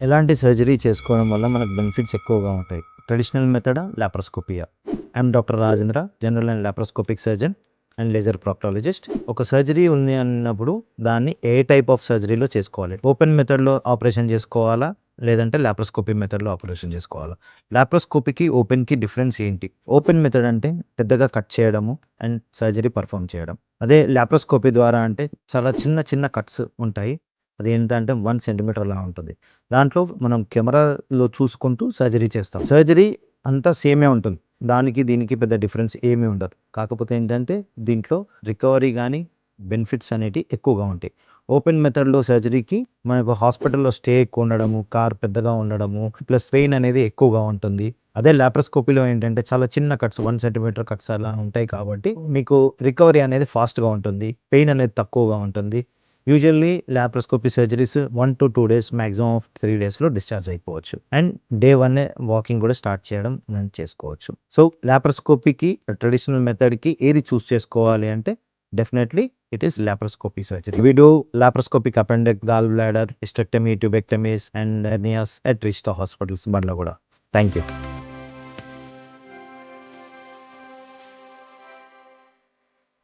ఎలాంటి సర్జరీ చేసుకోవడం వల్ల మనకు బెనిఫిట్స్ ఎక్కువగా ఉంటాయి? ట్రెడిషనల్ మెథడా? లాప్రోస్కోపియా? I'm doctor Rajendra, general and laparoscopic surgeon and laser proctologist. ఒక సర్జరీ ఉంది అన్నప్పుడు దాన్ని ఏ టైప్ ఆఫ్ సర్జరీలో చేసుకోవాలి? ఓపెన్ మెథడ్‌లో ఆపరేషన్ చేసుకోవాలా? లేదంటే లాప్రోస్కోపీ మెథడ్‌లో ఆపరేషన్ చేసుకోవాలా? లాప్రోస్కోపీకి, ఓపెన్‌కి డిఫరెన్స్ ఏంటి? ఓపెన్ మెథడ్ అంటే పెద్దగా కట్ చేయడము అండ్ సర్జరీ పర్ఫార్మ్ చేయడం. అదే లాప్రోస్కోపీ ద్వారా అంటే చాలా చిన్న చిన్న కట్స్ ఉంటాయి. అదేంటంటే 1 సెంటీమీటర్ అలా ఉంటుంది. దాంట్లో మనం కెమెరాలో చూసుకుంటూ సర్జరీ చేస్తాం. సర్జరీ అంతా సేమే ఉంటుంది. దానికి దీనికి పెద్ద డిఫరెన్స్ ఏమీ ఉండదు. కాకపోతే ఏంటంటే దీంట్లో రికవరీ గానీ, బెనిఫిట్స్ అనేటివి ఎక్కువగా ఉంటాయి. ఓపెన్ మెథడ్‌లో సర్జరీకి మనకు హాస్పిటల్‌లో స్టే ఎక్కువ ఉండడము, పెద్దగా ఉండడము, ప్లస్ పెయిన్ అనేది ఎక్కువగా ఉంటుంది. అదే లాప్రోస్కోపీలో ఏంటంటే చాలా చిన్న కట్స్ 1 సెంటీమీటర్ కట్స్ అలా ఉంటాయి కాబట్టి మీకు రికవరీ అనేది ఫాస్ట్‌గా ఉంటుంది. పెయిన్ అనేది తక్కువగా ఉంటుంది. Usually laparoscopy surgeries 1-2 days, maximum of 3 డేస్‌లో డిశ్చార్జ్ అయిపోవచ్చు. అండ్ డే 1 వాకింగ్ కూడా స్టార్ట్ చేయడం మనం చేసుకోవచ్చు. సో, లాప్రోస్కోపీకి, ట్రెడిషనల్ మెథడ్‌కి ఏది చూస్ చేసుకోవాలి అంటే definitely it is laparoscopy surgery. We do laparoscopic appendix, gall bladder, hysterectomy, tubectomies and hernias at register hospitals Bandlaguda. Thank you.